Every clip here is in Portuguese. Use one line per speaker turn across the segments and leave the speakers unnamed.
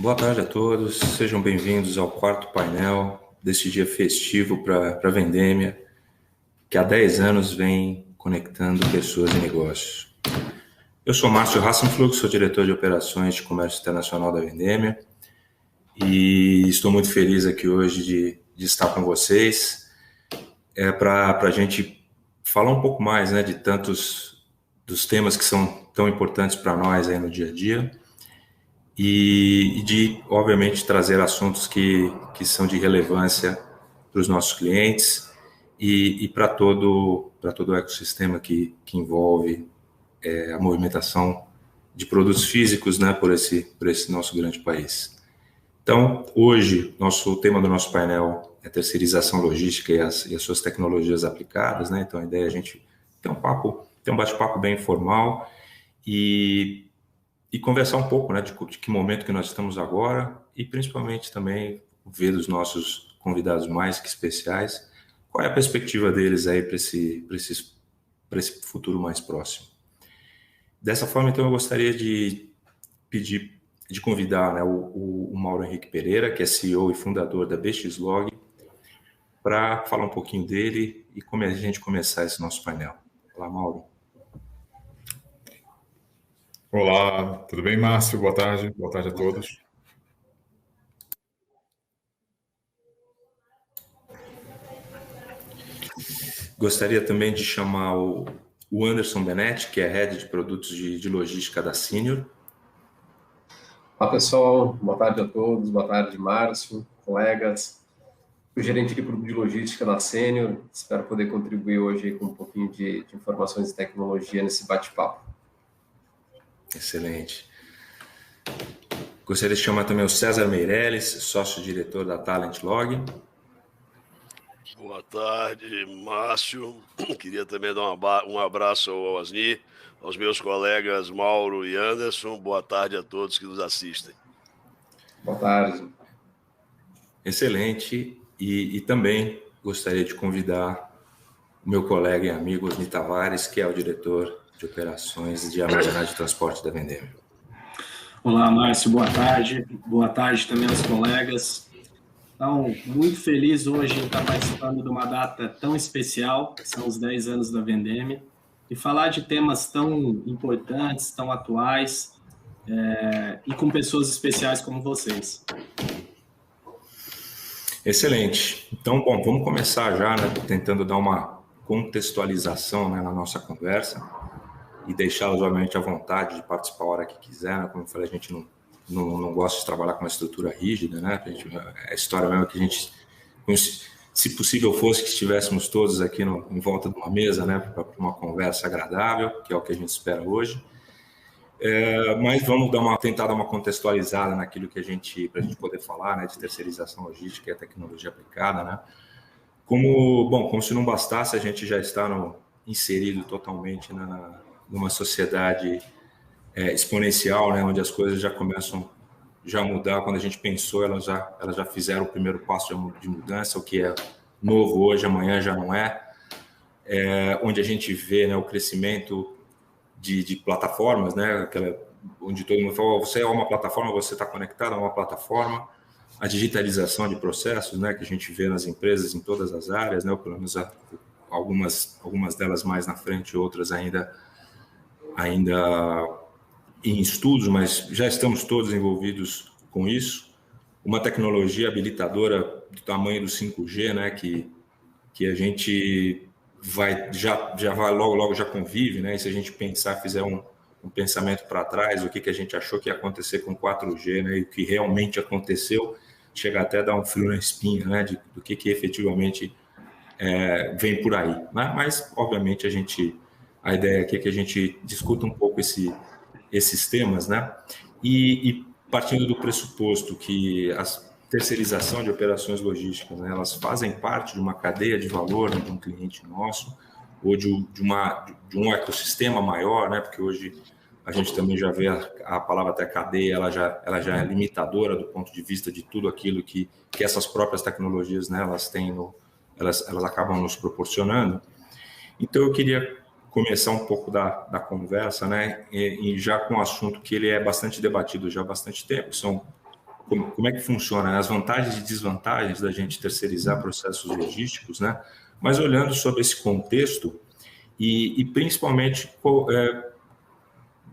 Boa tarde a todos, sejam bem-vindos ao quarto painel deste dia festivo para a Vendemia, que há 10 anos vem conectando pessoas e negócios. Eu sou Márcio Hassenflug, sou diretor de operações de comércio internacional da Vendemia e estou muito feliz aqui hoje de estar com vocês para a gente falar um pouco mais, né, de tantos dos temas que são tão importantes para nós aí no dia a dia. E de, obviamente, trazer assuntos que são de relevância para os nossos clientes e para todo o ecossistema que envolve a movimentação de produtos físicos, né, por esse nosso grande país. Então, hoje, o tema do nosso painel é terceirização logística e as suas tecnologias aplicadas, né? Então, a ideia é a gente ter um bate-papo bem informal e conversar um pouco, né, de que momento que nós estamos agora e principalmente também ver dos nossos convidados mais que especiais qual é a perspectiva deles aí para esse futuro mais próximo. Dessa forma, então, eu gostaria de convidar, né, o Mauro Henrique Pereira, que é CEO e fundador da BXlog, para falar um pouquinho dele e como a gente começar esse nosso painel. Olá, Mauro.
Olá, tudo bem, Márcio? Boa tarde a todos.
Gostaria também de chamar o Anderson Benetti, que é Head de Produtos de Logística da Senior.
Olá, pessoal. Boa tarde a todos. Boa tarde, Márcio, colegas. O gerente de produto de logística da Senior. Espero poder contribuir hoje com um pouquinho de informações e tecnologia nesse bate-papo.
Excelente. Gostaria de chamar também o César Meirelles, sócio-diretor da Talent Log.
Boa tarde, Márcio. Queria também dar um abraço ao Osni, aos meus colegas Mauro e Anderson. Boa tarde a todos que nos assistem.
Boa tarde.
Excelente. E também gostaria de convidar o meu colega e amigo Osni Tavares, que é o diretor de operações de armazenagem e transporte da Vendemia.
Olá, Márcio, boa tarde. Boa tarde também aos colegas. Então, muito feliz hoje em estar participando de uma data tão especial, que são os 10 anos da Vendemia, e falar de temas tão importantes, tão atuais, e com pessoas especiais como vocês.
Excelente. Então, bom, vamos começar já, né, tentando dar uma contextualização, né, na nossa conversa e deixá-los, obviamente, à vontade de participar a hora que quiser, né? Como eu falei, a gente não gosta de trabalhar com uma estrutura rígida, né? A história mesmo é que a gente, se possível fosse que estivéssemos todos aqui em volta de uma mesa, né, para uma conversa agradável, que é o que a gente espera hoje. Mas vamos tentar dar uma contextualizada naquilo que para a gente poder falar, né, de terceirização logística e a tecnologia aplicada, né? Como se não bastasse, a gente já está inserido totalmente numa sociedade exponencial, né, onde as coisas já começam a mudar. Quando a gente pensou, elas já fizeram o primeiro passo de mudança, o que é novo hoje, amanhã já não é. Onde a gente vê, né, o crescimento de plataformas, né, onde todo mundo fala, você é uma plataforma, você está conectado a uma plataforma. A digitalização de processos, né, que a gente vê nas empresas em todas as áreas, né, ou pelo menos algumas delas mais na frente, outras ainda em estudos, mas já estamos todos envolvidos com isso. Uma tecnologia habilitadora do tamanho do 5G, né, que a gente já vai logo já convive, né? E se a gente fizer um pensamento para trás, o que a gente achou que ia acontecer com 4G, né, e o que realmente aconteceu, chega até a dar um frio na espinha, né, do que efetivamente vem por aí, né? Mas, obviamente, a ideia aqui é que a gente discuta um pouco esses temas, né? E partindo do pressuposto que a terceirização de operações logísticas, né, elas fazem parte de uma cadeia de valor, né, de um cliente nosso, ou de um ecossistema maior, né? Porque hoje a gente também já vê a palavra até cadeia, ela já é limitadora do ponto de vista de tudo aquilo que essas próprias tecnologias, né, elas acabam nos proporcionando. Então, eu queria começar um pouco da conversa, né, e já com um assunto que ele é bastante debatido já há bastante tempo, são como é que funciona, as vantagens e desvantagens da gente terceirizar processos logísticos, né? Mas olhando sobre esse contexto e principalmente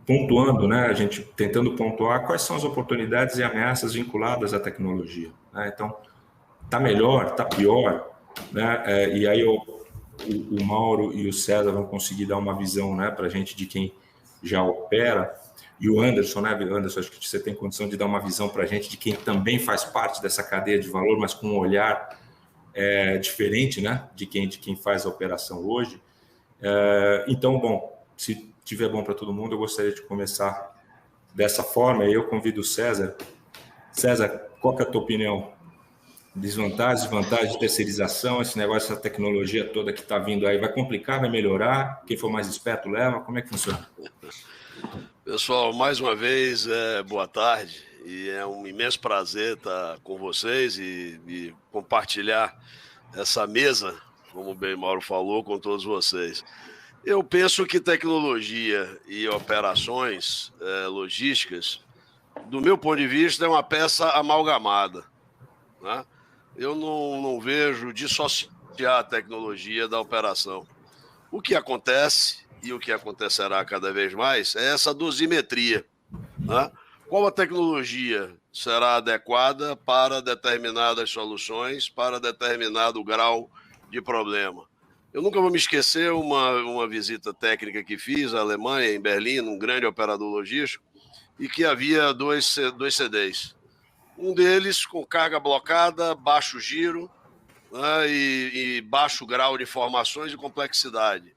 pontuando, né? A gente tentando pontuar quais são as oportunidades e ameaças vinculadas à tecnologia, né? Então, tá melhor, tá pior, né? E aí o Mauro e o César vão conseguir dar uma visão, né, para a gente de quem já opera. E o Anderson, né, Anderson, acho que você tem condição de dar uma visão para a gente de quem também faz parte dessa cadeia de valor, mas com um olhar diferente, né, de quem faz a operação hoje. Então, bom, se tiver bom para todo mundo, eu gostaria de começar dessa forma. E eu convido o César. César, qual que é a tua opinião? Desvantagens, vantagens de terceirização, esse negócio, essa tecnologia toda que está vindo aí, vai complicar, vai melhorar? Quem for mais esperto leva? Como é que funciona?
Pessoal, mais uma vez, boa tarde, e é um imenso prazer estar com vocês e compartilhar essa mesa, como bem Mauro falou, com todos vocês. Eu penso que tecnologia e operações logísticas, do meu ponto de vista, é uma peça amalgamada, né? Eu não vejo dissociar a tecnologia da operação. O que acontece, e o que acontecerá cada vez mais, é essa dosimetria, né? Qual a tecnologia será adequada para determinadas soluções, para determinado grau de problema? Eu nunca vou me esquecer uma visita técnica que fiz à Alemanha, em Berlim, num grande operador logístico, e que havia dois CDs. Um deles com carga blocada, baixo giro, né, e baixo grau de informações e complexidade.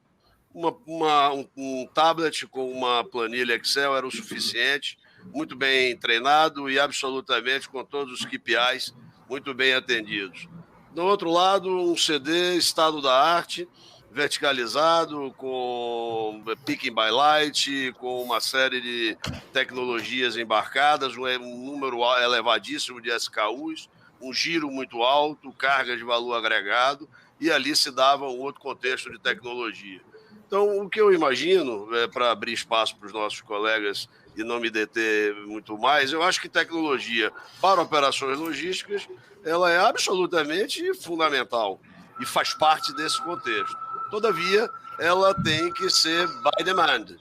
Um tablet com uma planilha Excel era o suficiente, muito bem treinado e absolutamente com todos os KPIs muito bem atendidos. Do outro lado, um CD estado da arte, verticalizado, com picking by light, com uma série de tecnologias embarcadas, um número elevadíssimo de SKUs, um giro muito alto, carga de valor agregado, e ali se dava um outro contexto de tecnologia. Então, o que eu imagino, para abrir espaço para os nossos colegas e não me deter muito mais, eu acho que tecnologia para operações logísticas, ela é absolutamente fundamental e faz parte desse contexto. Todavia, ela tem que ser by demand,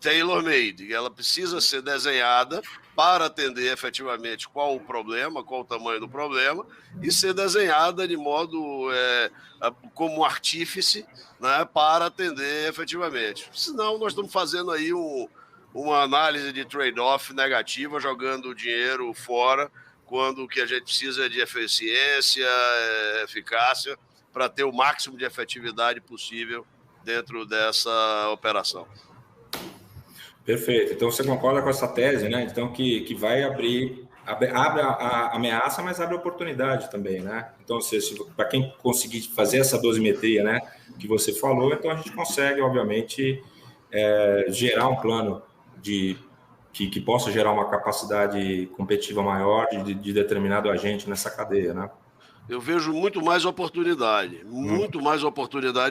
tailor-made. Ela precisa ser desenhada para atender efetivamente qual o problema, qual o tamanho do problema, e ser desenhada de modo como artífice, né, para atender efetivamente. Senão, nós estamos fazendo aí uma análise de trade-off negativa, jogando o dinheiro fora, quando o que a gente precisa é de eficiência, eficácia, para ter o máximo de efetividade possível dentro dessa operação.
Perfeito. Então, você concorda com essa tese, né? Então, que vai abre a ameaça, mas abre a oportunidade também, né? Então, para quem conseguir fazer essa dosimetria, né, que você falou, então a gente consegue, obviamente, gerar um plano que possa gerar uma capacidade competitiva maior de determinado agente nessa cadeia, né?
Eu vejo muito mais oportunidade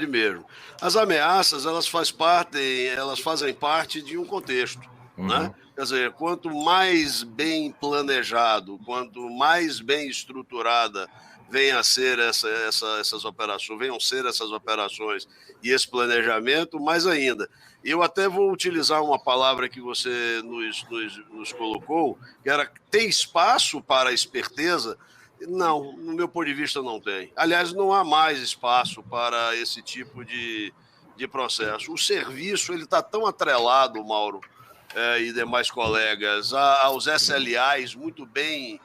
mesmo. As ameaças, elas fazem parte de um contexto, né? Quer dizer, quanto mais bem planejado, quanto mais bem estruturada venham ser essas operações e esse planejamento, mais ainda. Eu até vou utilizar uma palavra que você nos colocou, que era ter espaço para a esperteza. Não, no meu ponto de vista não tem. Aliás, não há mais espaço para esse tipo de processo. O serviço ele está tão atrelado, Mauro e demais colegas, aos SLAs muito bem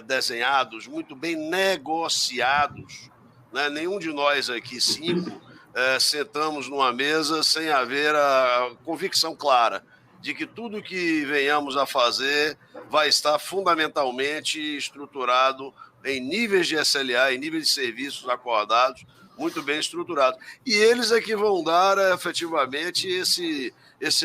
desenhados, muito bem negociados, né? Nenhum de nós aqui, 5, sentamos numa mesa sem haver a convicção clara de que tudo que venhamos a fazer vai estar fundamentalmente estruturado em níveis de SLA, em níveis de serviços acordados, muito bem estruturados. E eles é que vão dar efetivamente esse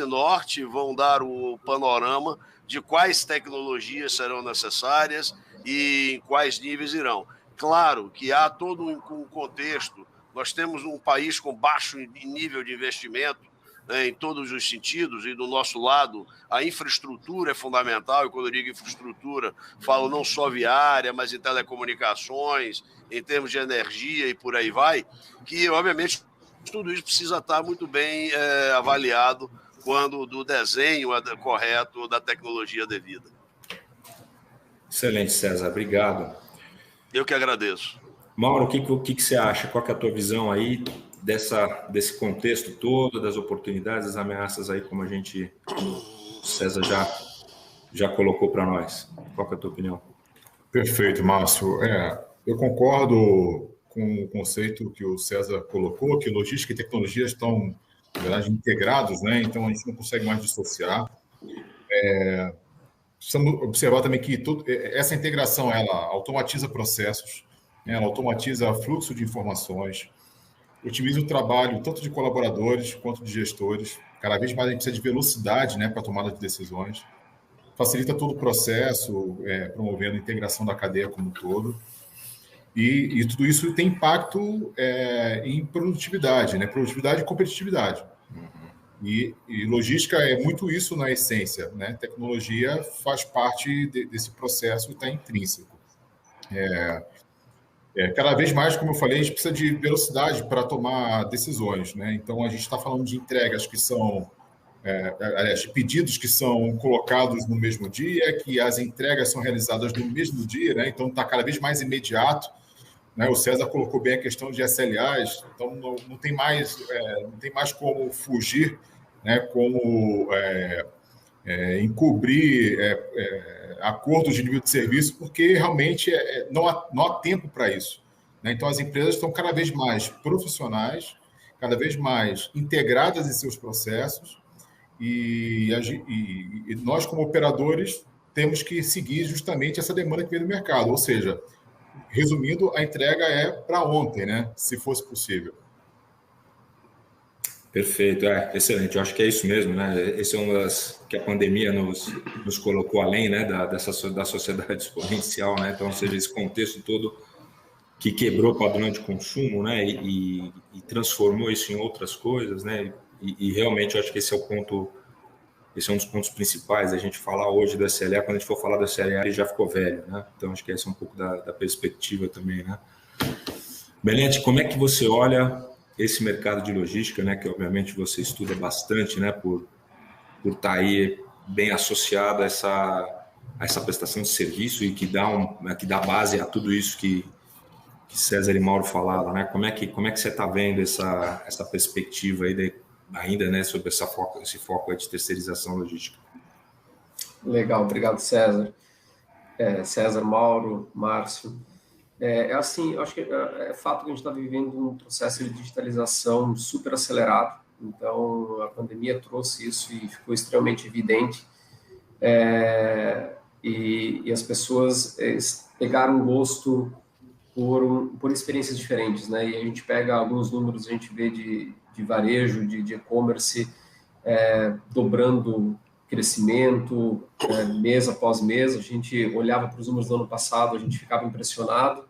norte, vão dar o panorama de quais tecnologias serão necessárias e em quais níveis irão. Claro que há todo um contexto. Nós temos um país com baixo nível de investimento né, em todos os sentidos, e do nosso lado a infraestrutura é fundamental, e quando eu digo infraestrutura, falo não só viária, mas em telecomunicações, em termos de energia e por aí vai, que obviamente tudo isso precisa estar muito bem avaliado quando do desenho correto da tecnologia devida.
Excelente, César, obrigado.
Eu que agradeço.
Mauro, o que você acha? Qual que é a tua visão aí desse contexto todo, das oportunidades, das ameaças aí, como o César já colocou para nós? Qual que é a tua opinião?
Perfeito, Márcio. Eu concordo com o conceito que o César colocou, que logística e tecnologia estão, na verdade, integrados, né? Então a gente não consegue mais dissociar. Precisamos observar também que essa integração ela automatiza processos, né? Ela automatiza fluxo de informações, otimiza o trabalho tanto de colaboradores quanto de gestores. Cada vez mais a gente precisa de velocidade, né, para a tomada de decisões. Facilita todo o processo, promovendo a integração da cadeia como um todo. E tudo isso tem impacto em produtividade, né? Produtividade e competitividade. E logística é muito isso na essência, né? Tecnologia faz parte desse processo e está intrínseco. Cada vez mais, como eu falei, a gente precisa de velocidade para tomar decisões, né? Então, a gente está falando de entregas que são, aliás, de pedidos que são colocados no mesmo dia, que as entregas são realizadas no mesmo dia, né? Então, está cada vez mais imediato, né? O César colocou bem a questão de SLAs, então não tem mais como fugir, né? Como encobrir acordos de nível de serviço, porque realmente não há tempo para isso, né? Então, as empresas estão cada vez mais profissionais, cada vez mais integradas em seus processos, e nós, como operadores, temos que seguir justamente essa demanda que vem do mercado. Ou seja, resumindo, a entrega é para ontem, né? Se fosse possível.
Perfeito, excelente. Eu acho que é isso mesmo, né? Esse é das que a pandemia nos colocou além, né, da sociedade exponencial, né? Então, ou seja, esse contexto todo que quebrou o padrão de consumo, né, e transformou isso em outras coisas, né? E realmente eu acho que esse é um dos pontos principais. A gente falar hoje do SLA, quando a gente for falar do SLA, ele já ficou velho, né? Então, acho que esse é um pouco da perspectiva também, né? Belete, como é que você olha esse mercado de logística, né, que obviamente você estuda bastante, né, por estar aí bem associado a essa prestação de serviço e que dá base a tudo isso que César e Mauro falaram, né? Como é que você está vendo essa perspectiva aí ainda, né, sobre esse foco aí de terceirização logística?
Legal, obrigado, César. César, Mauro, Márcio. Assim, eu acho que é fato que a gente está vivendo um processo de digitalização super acelerado. Então, a pandemia trouxe isso e ficou extremamente evidente. E as pessoas pegaram gosto por experiências diferentes, né? E a gente pega alguns números, a gente vê de varejo, de e-commerce, dobrando crescimento, mês após mês. A gente olhava para os números do ano passado, a gente ficava impressionado.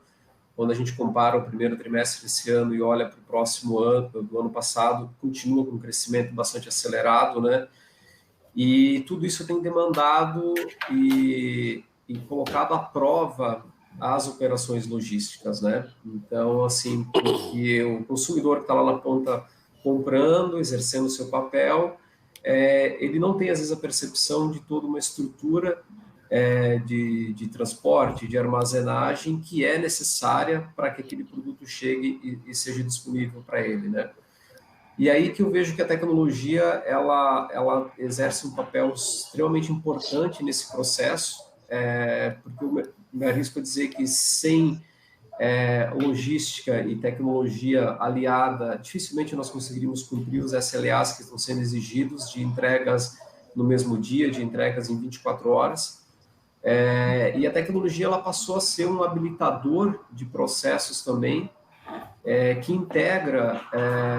Quando a gente compara o primeiro trimestre desse ano e olha para o próximo ano, do ano passado, continua com um crescimento bastante acelerado, né? E tudo isso tem demandado e colocado à prova as operações logísticas, né? Então, assim, porque o consumidor que está lá na ponta comprando, exercendo o seu papel, ele não tem, às vezes, a percepção de toda uma estrutura de transporte, de armazenagem que é necessária para que aquele produto chegue e seja disponível para ele, né? E aí que eu vejo que a tecnologia ela exerce um papel extremamente importante nesse processo, porque eu me arrisco a dizer que sem logística e tecnologia aliada, dificilmente nós conseguiríamos cumprir os SLAs que estão sendo exigidos de entregas no mesmo dia, de entregas em 24 horas. E a tecnologia ela passou a ser um habilitador de processos também, que integra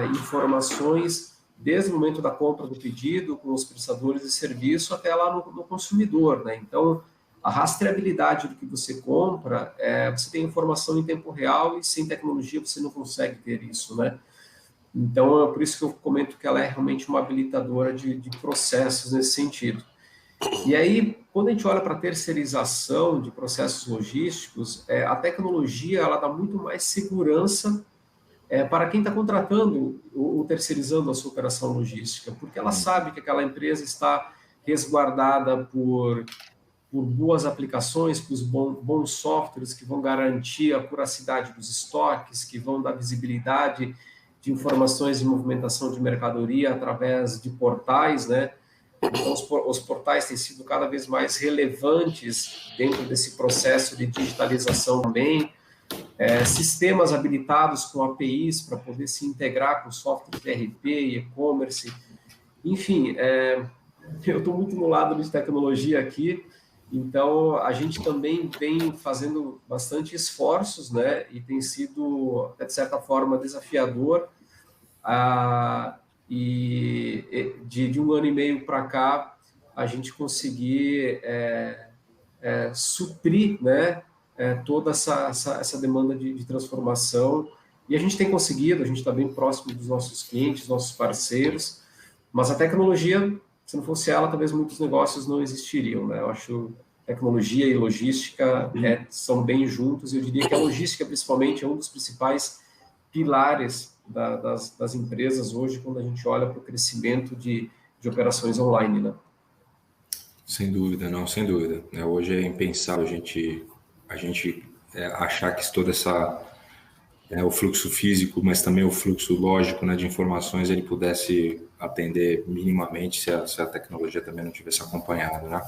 informações desde o momento da compra do pedido, com os prestadores de serviço, até lá no consumidor, né? Então, a rastreabilidade do que você compra, você tem informação em tempo real e sem tecnologia você não consegue ter isso, né? Então, é por isso que eu comento que ela é realmente uma habilitadora de processos nesse sentido. E aí, quando a gente olha para a terceirização de processos logísticos, a tecnologia ela dá muito mais segurança para quem está contratando ou terceirizando a sua operação logística, porque ela sabe que aquela empresa está resguardada por boas aplicações, por bons softwares que vão garantir a acuracidade dos estoques, que vão dar visibilidade de informações de movimentação de mercadoria através de portais, né? Então, os portais têm sido cada vez mais relevantes dentro desse processo de digitalização também. Sistemas habilitados com APIs para poder se integrar com softwares de ERP e e-commerce. Enfim, eu estou muito no lado de tecnologia aqui, então a gente também vem fazendo bastante esforços, né? E tem sido, de certa forma, desafiador. E de 1 ano e meio para cá, a gente conseguir suprir, né, toda essa demanda de transformação. E a gente tem conseguido, a gente está bem próximo dos nossos clientes, nossos parceiros, mas a tecnologia, se não fosse ela, talvez muitos negócios não existiriam, né? Eu acho tecnologia e logística são bem juntos, e eu diria que a logística, principalmente, é um dos principais pilares das empresas hoje, quando a gente olha para o crescimento de operações online, né?
Sem dúvida, não, sem dúvida. Hoje é impensável a gente achar que toda essa o fluxo físico, mas também o fluxo lógico, né, de informações, ele pudesse atender minimamente se a tecnologia também não tivesse acompanhado, né?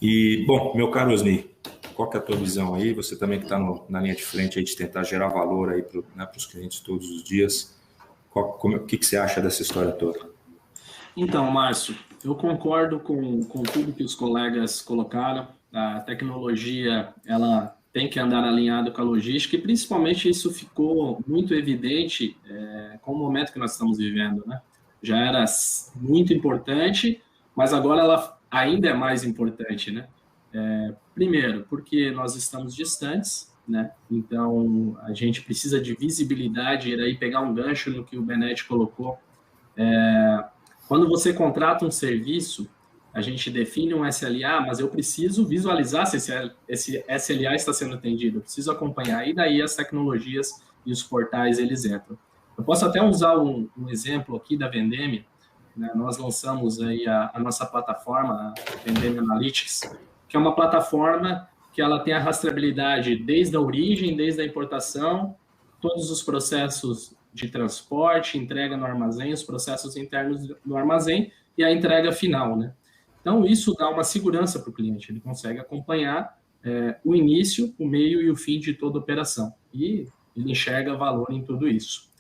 E, bom, meu caro Osni, qual que é a tua visão aí? Você também que está na linha de frente aí de tentar gerar valor aí para os clientes todos os dias. O que você acha dessa história toda?
Então, Márcio, eu concordo com tudo que os colegas colocaram. A tecnologia, ela tem que andar alinhado com a logística, e principalmente isso ficou muito evidente com o momento que nós estamos vivendo, né? Já era muito importante, mas agora ela ainda é mais importante, né? Primeiro, porque nós estamos distantes, né? Então, a gente precisa de visibilidade, e aí pegar um gancho no que o Benetti colocou. Quando você contrata um serviço, a gente define um SLA, mas eu preciso visualizar se esse SLA está sendo atendido, eu preciso acompanhar, e daí as tecnologias e os portais, eles entram. Eu posso até usar um exemplo aqui da Vendeme, né? Nós lançamos aí a nossa plataforma, a Vendeme Analytics, que é uma plataforma que ela tem a rastreabilidade desde a origem, desde a importação, todos os processos de transporte, entrega no armazém, os processos internos do armazém e a entrega final, né? Então, isso dá uma segurança para o cliente, ele consegue acompanhar o início, o meio e o fim de toda a operação, e ele enxerga valor em tudo isso.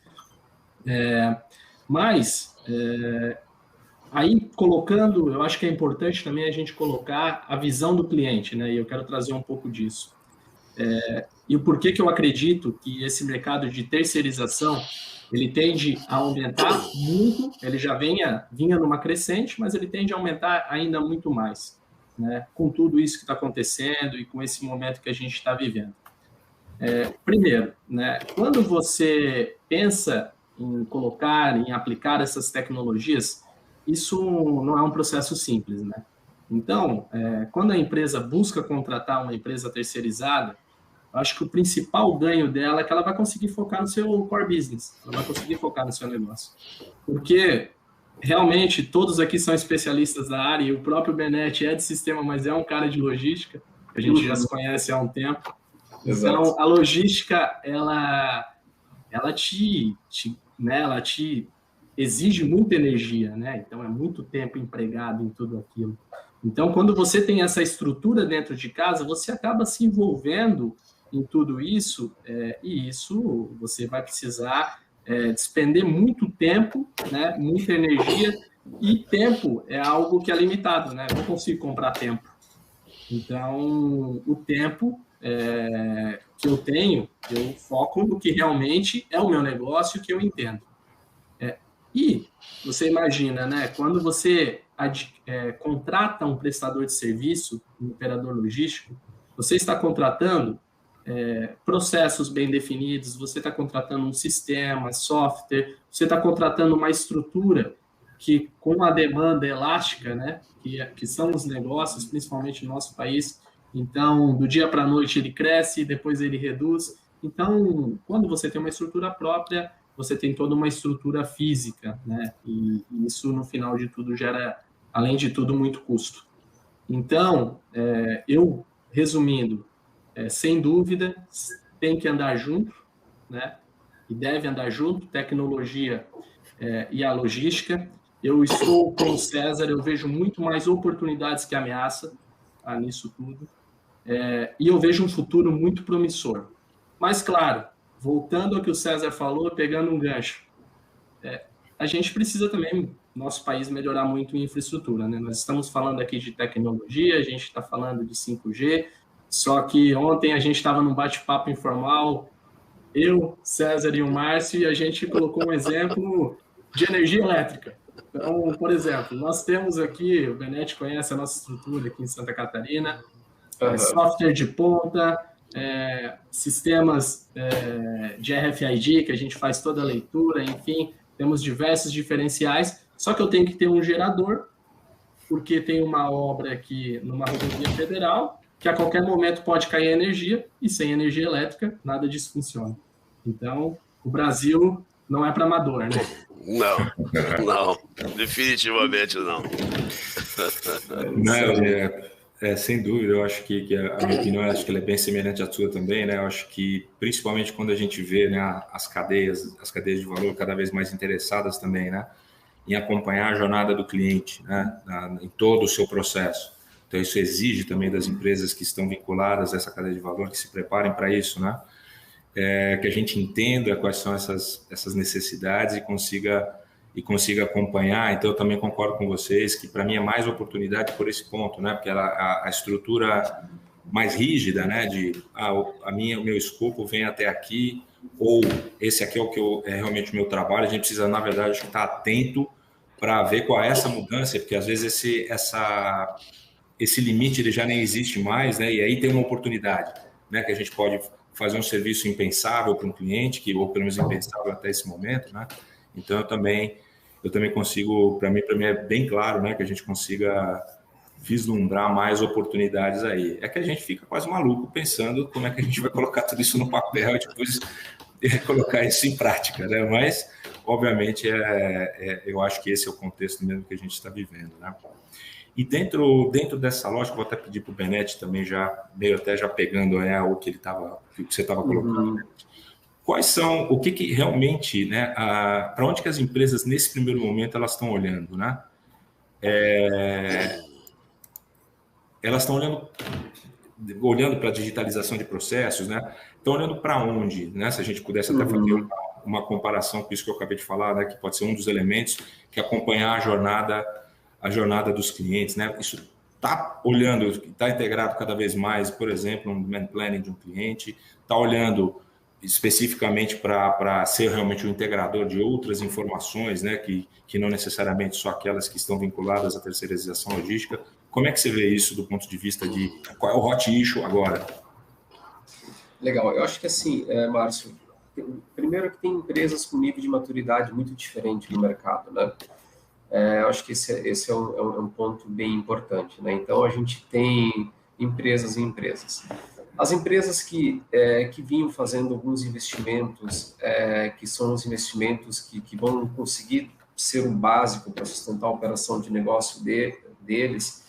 Aí, colocando, eu acho que é importante também a gente colocar a visão do cliente, né? E eu quero trazer um pouco disso. E o porquê que eu acredito que esse mercado de terceirização, ele tende a aumentar muito, ele já vinha numa crescente, mas ele tende a aumentar ainda muito mais, né? Com tudo isso que está acontecendo e com esse momento que a gente está vivendo. Primeiro, né, quando você pensa em colocar, em aplicar essas tecnologias, isso não é um processo simples, né? Então, quando a empresa busca contratar uma empresa terceirizada, eu acho que o principal ganho dela é que ela vai conseguir focar no seu core business, ela vai conseguir focar no seu negócio. Porque, realmente, todos aqui são especialistas da área, e o próprio Benetti é de sistema, mas é um cara de logística, a gente já se conhece há um tempo.
Exato.
Então, a logística, ela te exige muita energia, né? Então, é muito tempo empregado em tudo aquilo. Então, quando você tem essa estrutura dentro de casa, você acaba se envolvendo em tudo isso, e isso você vai precisar despender muito tempo, né? Muita energia, e tempo é algo que é limitado, né? Eu não consigo comprar tempo. Então, o tempo que eu tenho, eu foco no que realmente é o meu negócio, que eu entendo. E você imagina, né, quando você contrata um prestador de serviço, um operador logístico, você está contratando processos bem definidos, você está contratando um sistema, software, você está contratando uma estrutura que, com a demanda elástica, né, que são os negócios, principalmente no nosso país, então, do dia para a noite ele cresce, depois ele reduz. Então, quando você tem uma estrutura própria, você tem toda uma estrutura física, né, e isso, no final de tudo, gera, além de tudo, muito custo. Então, eu, resumindo, sem dúvida, tem que andar junto, né? E deve andar junto, tecnologia e a logística. Eu estou com o César, eu vejo muito mais oportunidades que ameaça nisso tudo. E eu vejo um futuro muito promissor. Mas, claro, voltando ao que o César falou, pegando um gancho, a gente precisa também, nosso país, melhorar muito em infraestrutura, né? Nós estamos falando aqui de tecnologia, a gente está falando de 5G, só que ontem a gente estava num bate-papo informal, eu, César e o Márcio, e a gente colocou um exemplo de energia elétrica. Então, por exemplo, nós temos aqui, o Benetti conhece a nossa estrutura aqui em Santa Catarina, software de ponta, sistemas de RFID, que a gente faz toda a leitura, enfim, temos diversos diferenciais, só que eu tenho que ter um gerador, porque tem uma obra aqui numa rodovia federal, que a qualquer momento pode cair energia, e sem energia elétrica, nada disso funciona. Então, o Brasil não é para amador, né?
Não, definitivamente não.
Não, sem dúvida, eu acho que a minha opinião, acho que ela é bem semelhante à sua também, né? Eu acho que, principalmente quando a gente vê, né, as cadeias de valor cada vez mais interessadas também, né, em acompanhar a jornada do cliente, né, em todo o seu processo. Então, isso exige também das empresas que estão vinculadas a essa cadeia de valor que se preparem para isso, né? Que a gente entenda quais são essas necessidades e consiga acompanhar. Então, eu também concordo com vocês que, para mim, é mais oportunidade por esse ponto, né? Porque a estrutura mais rígida, né? O meu escopo vem até aqui, ou esse aqui é realmente o meu trabalho. A gente precisa, na verdade, estar atento para ver qual é essa mudança, porque às vezes esse limite ele já nem existe mais, né? E aí tem uma oportunidade, né? Que a gente pode fazer um serviço impensável para um cliente, ou pelo menos impensável até esse momento, né? Então, eu também consigo, para mim é bem claro, né, que a gente consiga vislumbrar mais oportunidades aí. É que a gente fica quase maluco pensando como é que a gente vai colocar tudo isso no papel e depois colocar isso em prática, né? Mas, obviamente, eu acho que esse é o contexto mesmo que a gente está vivendo, né? E dentro dessa lógica, vou até pedir para o Benetti também, meio até já pegando o que você estava colocando, né? Quais são, o que realmente, né, para onde que as empresas, nesse primeiro momento, elas estão olhando, né? Elas estão olhando para a digitalização de processos, né? Estão olhando para onde, né? Se a gente pudesse até fazer uma comparação com isso que eu acabei de falar, né? Que pode ser um dos elementos que acompanhar a jornada dos clientes, né? Isso está integrado cada vez mais, por exemplo, no demand planning de um cliente, está olhando especificamente para ser realmente o integrador de outras informações, né, que não necessariamente só aquelas que estão vinculadas à terceirização logística. Como é que você vê isso do ponto de vista de qual é o hot issue agora?
Legal, eu acho que assim, Márcio, primeiro que tem empresas com nível de maturidade muito diferente no mercado, né? Eu acho que esse é um ponto bem importante, né? Então, a gente tem empresas e empresas. As empresas que vinham fazendo alguns investimentos, que são os investimentos que vão conseguir ser o básico para sustentar a operação de negócio deles,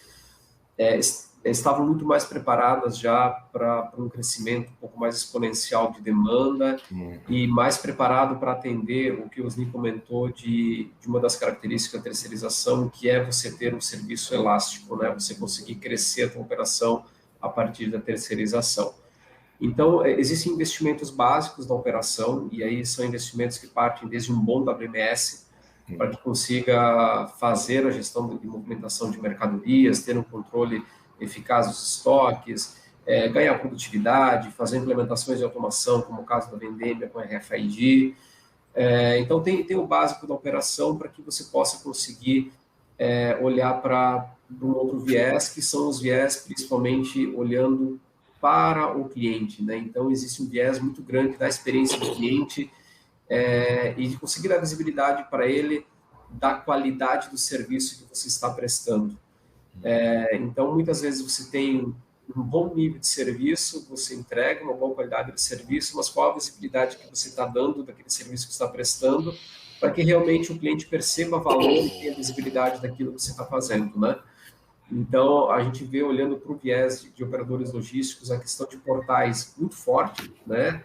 estavam muito mais preparadas já para um crescimento um pouco mais exponencial de demanda e mais preparado para atender o que o Osni comentou de uma das características da terceirização, que é você ter um serviço elástico, né? Você conseguir crescer a tua operação a partir da terceirização. Então, existem investimentos básicos da operação, e aí são investimentos que partem desde um bom WMS, para que consiga fazer a gestão de movimentação de mercadorias, ter um controle eficaz dos estoques, ganhar produtividade, fazer implementações de automação, como o caso da Vendemia com RFID. Então, tem o básico da operação para que você possa conseguir olhar para um outro viés, que são os viés principalmente olhando para o cliente, né? Então, existe um viés muito grande da experiência do cliente e de conseguir dar visibilidade para ele da qualidade do serviço que você está prestando. Então, muitas vezes você tem um bom nível de serviço, você entrega uma boa qualidade de serviço, mas qual a visibilidade que você está dando daquele serviço que você está prestando, para que realmente o cliente perceba valor e tenha visibilidade daquilo que você está fazendo, né? Então, a gente vê, olhando para o viés de operadores logísticos, a questão de portais muito forte, né?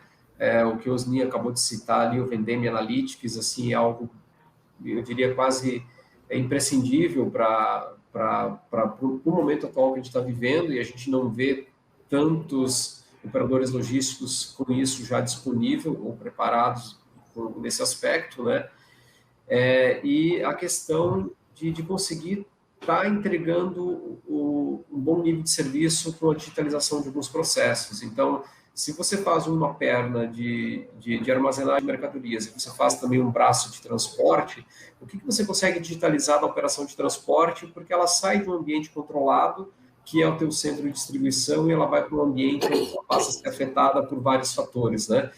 O que o Osni acabou de citar ali, o Vendeme Analytics, assim, é algo, eu diria, quase imprescindível para o momento atual que a gente está vivendo, e a gente não vê tantos operadores logísticos com isso já disponível ou preparados nesse aspecto, né? E a questão de conseguir estar entregando um bom nível de serviço com a digitalização de alguns processos. Então, se você faz uma perna de armazenagem de mercadorias e você faz também um braço de transporte, o que você consegue digitalizar da operação de transporte? Porque ela sai de um ambiente controlado, que é o teu centro de distribuição, e ela vai para um ambiente onde ela passa a ser afetada por vários fatores, né?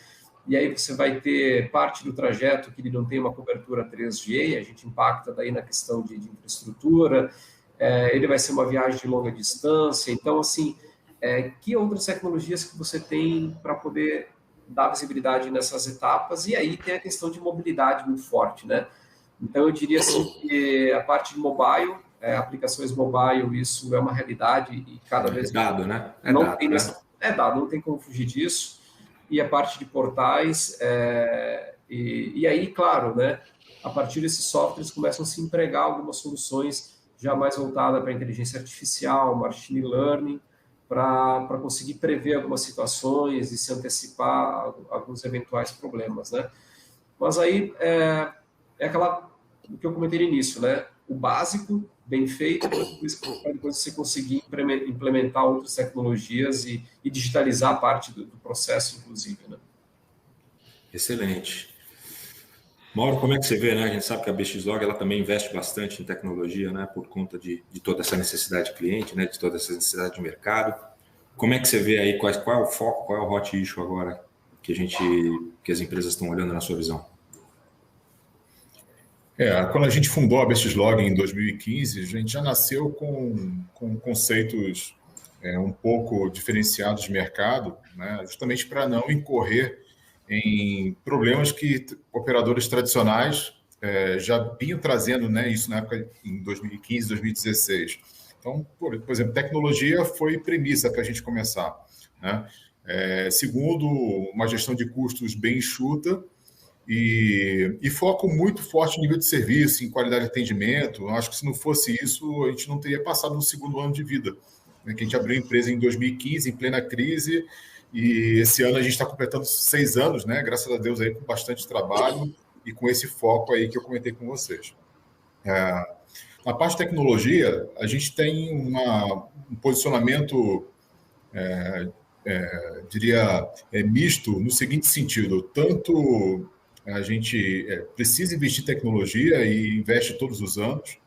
E aí você vai ter parte do trajeto que ele não tem uma cobertura 3G, a gente impacta daí na questão de infraestrutura, ele vai ser uma viagem de longa distância. Então, assim, que outras tecnologias que você tem para poder dar visibilidade nessas etapas? E aí tem a questão de mobilidade muito forte, né? Então, eu diria assim que a parte de mobile, aplicações mobile, isso é uma realidade e cada vez mais...
Dado, né?
É dado, não tem como fugir disso. E a parte de portais, e aí, claro, né, a partir desses softwares começam a se empregar algumas soluções já mais voltadas para inteligência artificial, machine learning, para conseguir prever algumas situações e se antecipar a alguns eventuais problemas, né? Mas aí é o que eu comentei no início, né? O básico, bem feito, para depois você conseguir implementar outras tecnologias e digitalizar a parte do processo, inclusive, né?
Excelente. Mauro, como é que você vê, né? A gente sabe que a BXLog ela também investe bastante em tecnologia, né? Por conta de toda essa necessidade de cliente, né? De toda essa necessidade de mercado. Como é que você vê aí, qual é o foco, qual é o hot issue agora que as empresas estão olhando na sua visão?
Quando a gente fundou a BXLog em 2015, a gente já nasceu com conceitos um pouco diferenciados de mercado, né? Justamente para não incorrer em problemas que operadores tradicionais já vinham trazendo, né? Isso na época, em 2015, 2016. Então, por exemplo, tecnologia foi premissa para a gente começar, né? Segundo, uma gestão de custos bem enxuta, e foco muito forte no nível de serviço, em qualidade de atendimento. Eu acho que se não fosse isso, a gente não teria passado no segundo ano de vida, né? Que a gente abriu a empresa em 2015, em plena crise, e esse ano a gente está completando 6 anos, né? Graças a Deus, aí, com bastante trabalho e com esse foco aí que eu comentei com vocês. Na parte de tecnologia, a gente tem um posicionamento, diria, misto no seguinte sentido: tanto a gente precisa investir em tecnologia e investe todos os anos.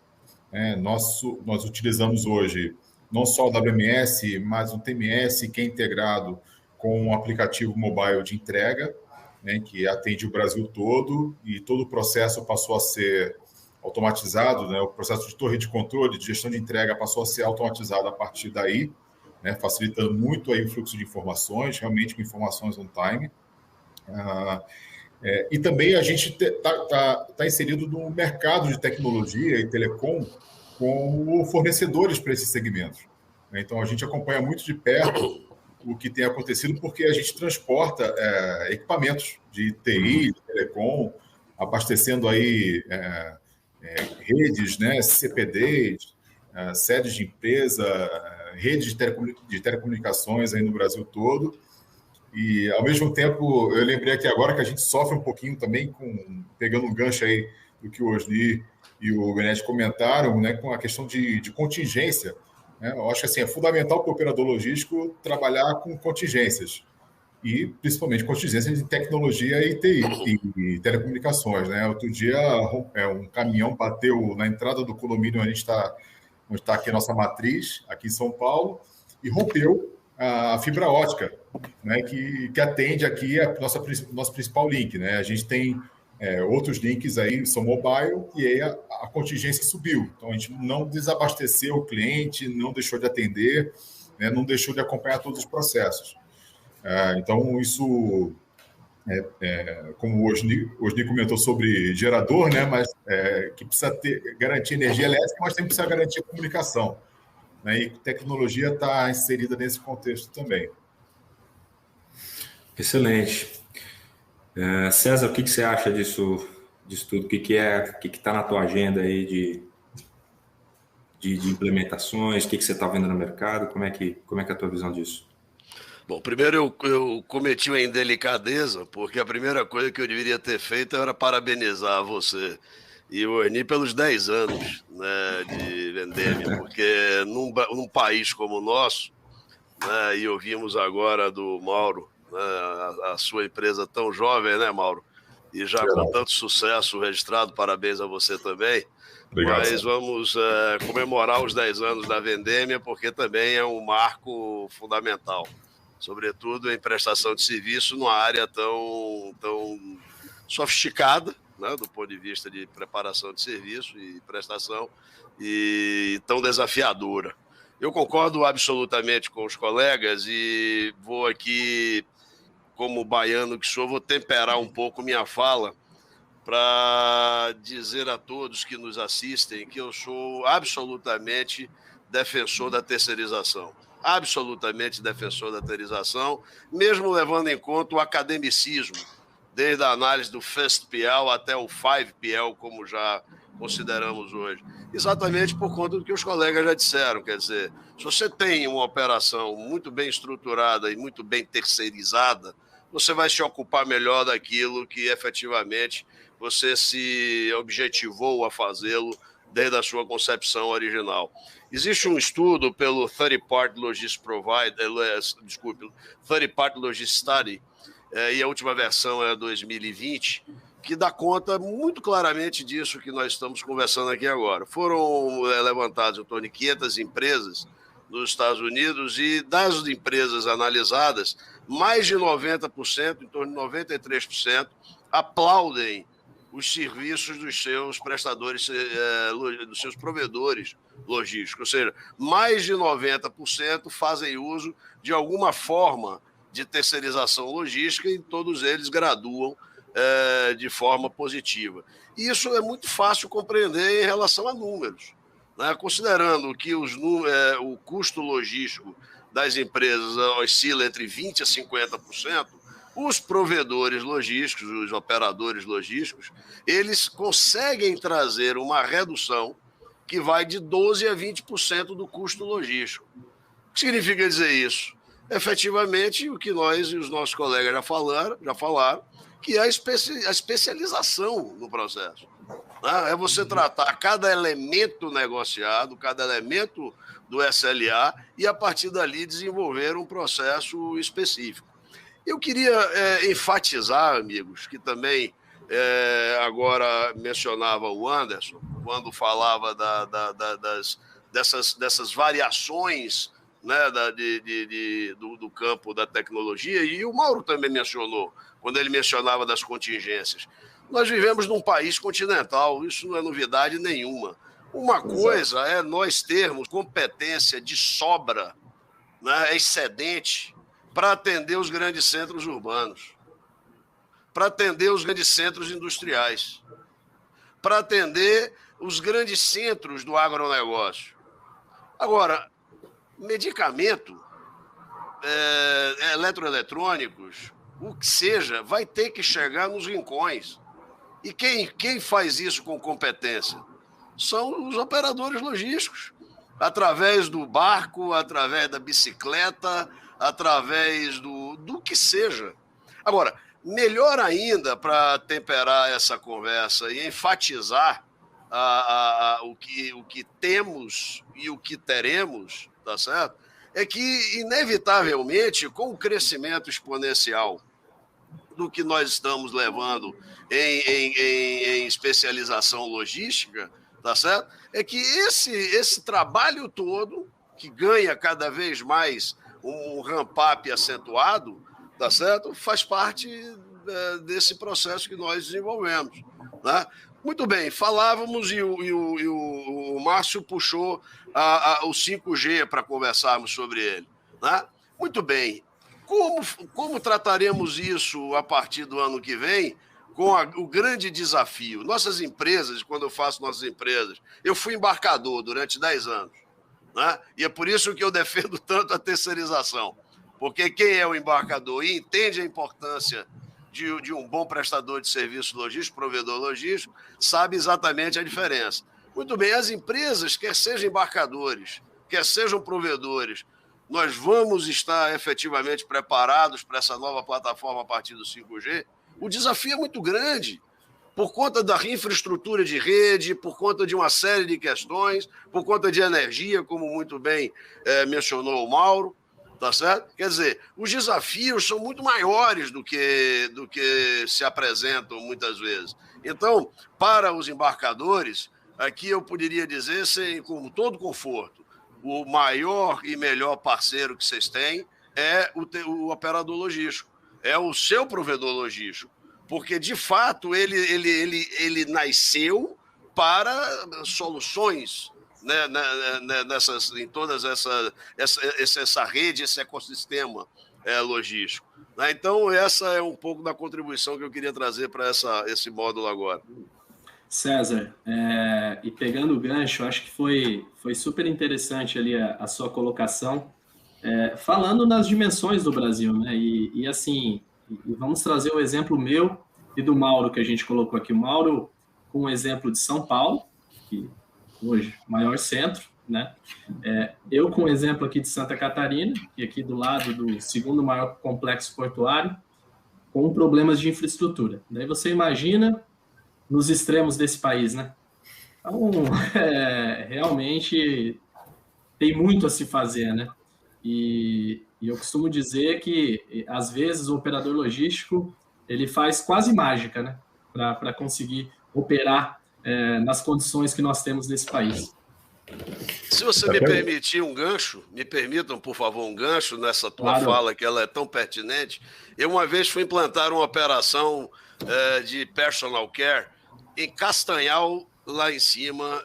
Nós utilizamos hoje não só o WMS, mas o TMS, que é integrado com um aplicativo mobile de entrega, né, que atende o Brasil todo, e todo o processo passou a ser automatizado, né? O processo de torre de controle, de gestão de entrega passou a ser automatizado a partir daí, né, facilitando muito aí o fluxo de informações, realmente com informações on time. E também a gente está inserido no mercado de tecnologia e telecom como fornecedores para esses segmentos. Então, a gente acompanha muito de perto o que tem acontecido, porque a gente transporta equipamentos de TI, de telecom, abastecendo aí redes, né, CPDs, sedes de empresa, redes de telecomunicações aí no Brasil todo. E, ao mesmo tempo, eu lembrei aqui agora que a gente sofre um pouquinho também, pegando um gancho aí do que o Osni e o Benetti comentaram, né, com a questão de contingência. Né? Eu acho que assim, é fundamental para o operador logístico trabalhar com contingências, e principalmente contingências de tecnologia e TI, e telecomunicações. Né? Outro dia, um caminhão bateu na entrada do condomínio onde está aqui a nossa matriz, aqui em São Paulo, e rompeu a fibra ótica, né, que atende aqui a nosso principal link. Né? A gente tem outros links aí, são mobile, e aí a contingência subiu. Então, a gente não desabasteceu o cliente, não deixou de atender, né, não deixou de acompanhar todos os processos. Então, isso, como o Osni comentou sobre gerador, né, mas que precisa garantir energia elétrica, mas também precisa garantir a comunicação. Né, e tecnologia está inserida nesse contexto também.
Excelente. César, o que você acha disso tudo? O que está na tua agenda aí de implementações? O que você está vendo no mercado? Como é que é a tua visão disso?
Bom, primeiro eu cometi uma indelicadeza, porque a primeira coisa que eu deveria ter feito era parabenizar você e o Osni pelos 10 anos, né, de Vendêmia, porque num país como o nosso, né, e ouvimos agora do Mauro, né, a sua empresa tão jovem, né, Mauro? E já com tanto sucesso registrado, parabéns a você também.
Obrigado.
Mas vamos comemorar os 10 anos da Vendêmia, porque também é um marco fundamental, sobretudo em prestação de serviço numa área tão sofisticada, né, do ponto de vista de preparação de serviço e prestação, e tão desafiadora. Eu concordo absolutamente com os colegas e vou aqui, como baiano que sou, vou temperar um pouco minha fala para dizer a todos que nos assistem que eu sou absolutamente defensor da terceirização. Absolutamente defensor da terceirização, mesmo levando em conta o academicismo, desde a análise do First PL até o 5PL, como já consideramos hoje. Exatamente por conta do que os colegas já disseram. Quer dizer, se você tem uma operação muito bem estruturada e muito bem terceirizada, você vai se ocupar melhor daquilo que efetivamente você se objetivou a fazê-lo desde a sua concepção original. Existe um estudo pelo Third Party Logistics Study, e a última versão é 2020, que dá conta muito claramente disso que nós estamos conversando aqui agora. Foram levantadas em torno de 500 empresas nos Estados Unidos e das empresas analisadas, mais de 90%, em torno de 93%, aplaudem os serviços dos seus prestadores, dos seus provedores logísticos. Ou seja, mais de 90% fazem uso de alguma forma de terceirização logística e todos eles graduam de forma positiva. E isso é muito fácil compreender em relação a números, né? Considerando que o custo logístico das empresas oscila entre 20% a 50%, os provedores logísticos, os operadores logísticos, eles conseguem trazer uma redução que vai de 12% a 20% do custo logístico. O que significa dizer isso? Efetivamente, o que nós e os nossos colegas já falaram, que é a especialização no processo. Né? É você tratar cada elemento negociado, cada elemento do SLA e, a partir dali, desenvolver um processo específico. Eu queria enfatizar, amigos, que também agora mencionava o Anderson, quando falava dessas variações, né, do campo da tecnologia, e o Mauro também mencionou, quando ele mencionava das contingências. Nós vivemos num país continental, isso não é novidade nenhuma. Uma coisa é nós termos competência de sobra, né, excedente, para atender os grandes centros urbanos, para atender os grandes centros industriais, para atender os grandes centros do agronegócio. Agora, medicamento, eletroeletrônicos, o que seja, vai ter que chegar nos rincões. E quem faz isso com competência? São os operadores logísticos, através do barco, através da bicicleta, através do que seja. Agora, melhor ainda para temperar essa conversa e enfatizar o que temos e o que teremos, tá certo? É que, inevitavelmente, com o crescimento exponencial do que nós estamos levando em especialização logística, tá certo? É que esse trabalho todo, que ganha cada vez mais um ramp-up acentuado, tá certo? Faz parte desse processo que nós desenvolvemos, né? Muito bem, falávamos e o Márcio puxou o 5G para conversarmos sobre ele, né? Muito bem, como trataremos isso a partir do ano que vem com o grande desafio? Nossas empresas, quando eu faço nossas empresas, eu fui embarcador durante 10 anos, né? E é por isso que eu defendo tanto a terceirização, porque quem é o embarcador e entende a importância de um bom prestador de serviço logístico, provedor logístico, sabe exatamente a diferença. Muito bem, as empresas, quer sejam embarcadores, quer sejam provedores, nós vamos estar efetivamente preparados para essa nova plataforma a partir do 5G? O desafio é muito grande, por conta da infraestrutura de rede, por conta de uma série de questões, por conta de energia, como muito bem mencionou o Mauro. Tá certo? Quer dizer, os desafios são muito maiores do que se apresentam muitas vezes. Então, para os embarcadores, aqui eu poderia dizer, com todo conforto, o maior e melhor parceiro que vocês têm é o operador logístico, é o seu provedor logístico, porque, de fato, ele nasceu para soluções, né, em todas essa rede, esse ecossistema logístico. Né? Então, essa é um pouco da contribuição que eu queria trazer para esse módulo agora.
César, e pegando o gancho, acho que foi super interessante ali a sua colocação, falando nas dimensões do Brasil, né? E assim, vamos trazer o exemplo meu e do Mauro, que a gente colocou aqui. O Mauro, com o exemplo de São Paulo, que hoje, maior centro, né? Eu com o exemplo aqui de Santa Catarina, que aqui do lado do segundo maior complexo portuário, com problemas de infraestrutura. Daí você imagina nos extremos desse país, né? Então, realmente tem muito a se fazer, né? E eu costumo dizer que, às vezes, o operador logístico, ele faz quase mágica, né? Para conseguir operar nas condições que nós temos nesse país.
Se você me permitir um gancho, me permitam, por favor, um gancho nessa tua fala, que ela é tão pertinente. Eu uma vez fui implantar uma operação de personal care em Castanhal, lá em cima,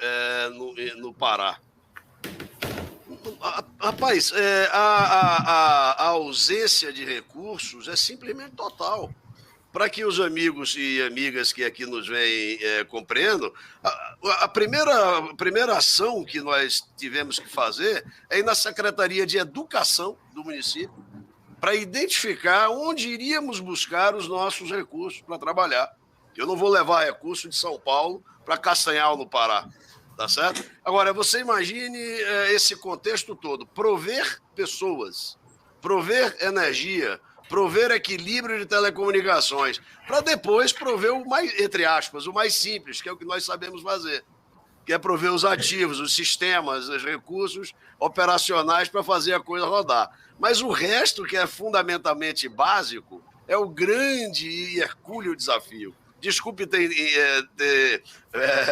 no Pará. Rapaz, a ausência de recursos é simplesmente total. Para que os amigos e amigas que aqui nos veem compreendam, a primeira ação que nós tivemos que fazer é ir na Secretaria de Educação do município para identificar onde iríamos buscar os nossos recursos para trabalhar. Eu não vou levar recurso de São Paulo para Castanhal, no Pará, tá certo? Agora, você imagine esse contexto todo, prover pessoas, prover energia, prover equilíbrio de telecomunicações, para depois prover o mais, entre aspas, o mais simples, que é o que nós sabemos fazer, que é prover os ativos, os sistemas, os recursos operacionais para fazer a coisa rodar. Mas o resto, que é fundamentalmente básico, é o grande e hercúleo desafio. Desculpe ter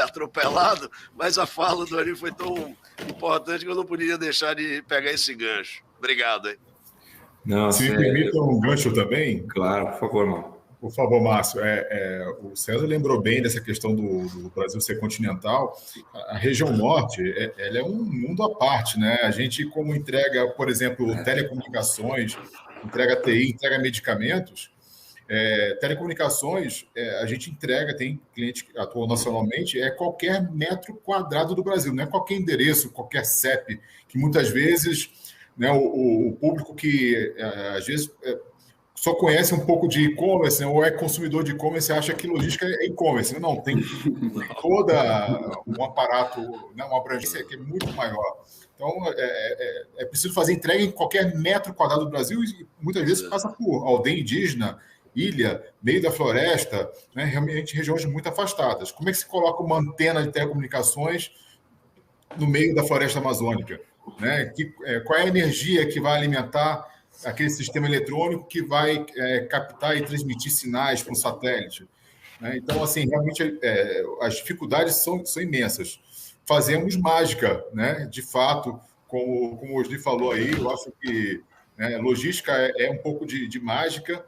atropelado, mas a fala do Ari foi tão importante que eu não poderia deixar de pegar esse gancho. Obrigado, hein?
Não, se me permitam um gancho também.
Claro, por favor, Márcio.
Por favor, Márcio. O César lembrou bem dessa questão do Brasil ser continental. A região norte ela é um mundo à parte, né? A gente, como entrega, por exemplo, telecomunicações, entrega TI, entrega medicamentos, telecomunicações, a gente entrega, tem cliente que atua nacionalmente, qualquer metro quadrado do Brasil, não é qualquer endereço, qualquer CEP, que muitas vezes, né, o público que às vezes só conhece um pouco de e-commerce, né, ou é consumidor de e-commerce, acha que logística é e-commerce. Não, tem toda um aparato, né, uma abrangência que é muito maior. Então, é preciso fazer entrega em qualquer metro quadrado do Brasil e muitas vezes passa por aldeia indígena, ilha, meio da floresta, né, realmente regiões muito afastadas. Como é que se coloca uma antena de telecomunicações no meio da floresta amazônica? Né? Qual é a energia que vai alimentar aquele sistema eletrônico que vai captar e transmitir sinais para um satélite? Né? Então, assim, realmente as dificuldades são imensas. Fazemos mágica, né? De fato, como o Osni falou aí, eu acho que né? Logística é um pouco de mágica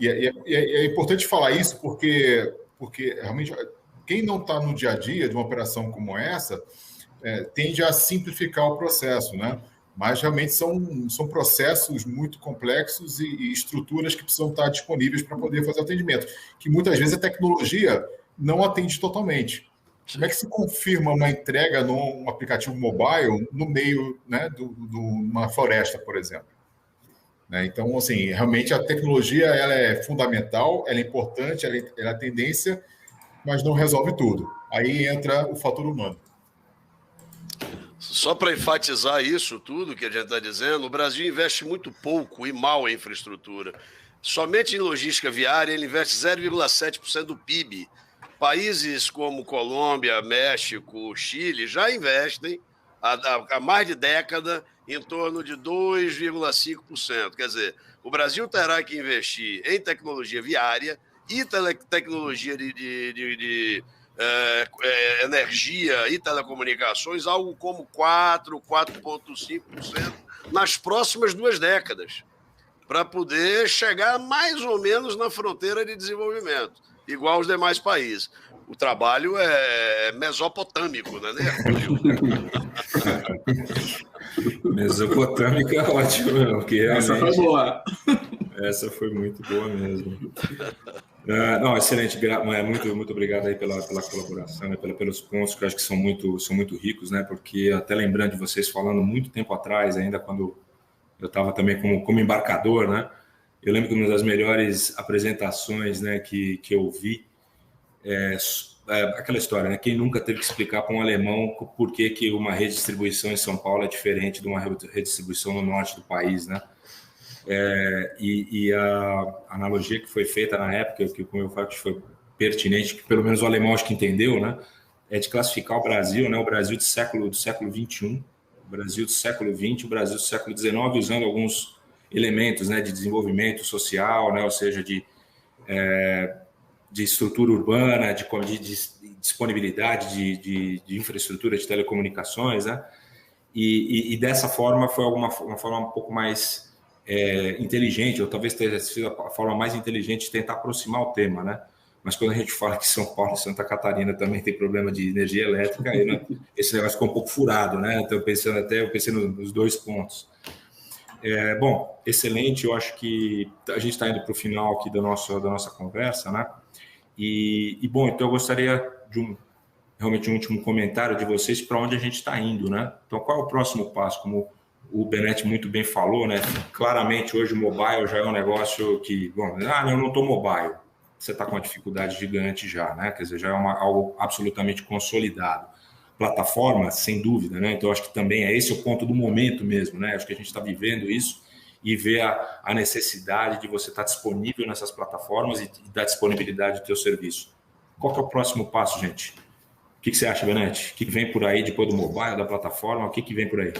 é importante falar isso porque realmente quem não está no dia a dia de uma operação como essa tende a simplificar o processo, né? Mas realmente são processos muito complexos e estruturas que precisam estar disponíveis para poder fazer o atendimento, que muitas vezes a tecnologia não atende totalmente. Como é que se confirma uma entrega num aplicativo mobile no meio, né, de uma floresta, por exemplo? Né? Então, assim, realmente a tecnologia ela é fundamental, ela é importante, ela é a tendência, mas não resolve tudo. Aí entra o fator humano.
Só para enfatizar isso tudo que a gente está dizendo, o Brasil investe muito pouco e mal em infraestrutura. Somente em logística viária ele investe 0,7% do PIB. Países como Colômbia, México, Chile já investem há mais de década em torno de 2,5%. Quer dizer, o Brasil terá que investir em tecnologia viária e tecnologia de energia e telecomunicações, algo como 4,5% nas próximas 2 décadas, para poder chegar mais ou menos na fronteira de desenvolvimento, igual aos demais países. O trabalho é mesopotâmico, não é,
Mesopotâmica é ótimo, porque
Essa foi boa.
Essa foi muito boa mesmo. Não, excelente. Muito obrigado aí pela colaboração, né, pelos pontos que eu acho que são muito ricos, né? Porque até lembrando de vocês falando muito tempo atrás, ainda quando eu estava também como embarcador, né? Eu lembro que uma das melhores apresentações, né, que eu vi aquela história, né? Quem nunca teve que explicar para um alemão por que uma rede de distribuição em São Paulo é diferente de uma rede de distribuição no norte do país, né? E a analogia que foi feita na época, que como eu falo que foi pertinente, que pelo menos o alemão acho que entendeu, né? É de classificar o Brasil, né? O Brasil do século XXI, o Brasil do século XX, o Brasil do século XIX, usando alguns elementos, né, de desenvolvimento social, né? Ou seja, de estrutura urbana, de disponibilidade de infraestrutura de telecomunicações, né? E dessa forma foi uma forma um pouco mais inteligente, ou talvez tenha sido a forma mais inteligente de tentar aproximar o tema, né? Mas quando a gente fala que São Paulo e Santa Catarina também tem problema de energia elétrica, aí, né, esse negócio ficou um pouco furado, né? Então, eu pensei nos 2 pontos. Bom, excelente, eu acho que a gente está indo para o final aqui da nossa conversa, né? Bom, então eu gostaria de realmente um último comentário de vocês para onde a gente está indo, né? Então, qual é o próximo passo? Como o Benetti muito bem falou, né? Claramente, hoje o mobile já é um negócio que, bom, eu não estou mobile. Você está com uma dificuldade gigante já, né? Quer dizer, já é algo absolutamente consolidado. Plataforma, sem dúvida, né? Então, acho que também esse o ponto do momento mesmo, né? Acho que a gente está vivendo isso e vê a necessidade de você estar disponível nessas plataformas e da disponibilidade do teu serviço. Qual que é o próximo passo, gente? O que você acha, Benetti? O que vem por aí depois do mobile, da plataforma? O que vem por aí?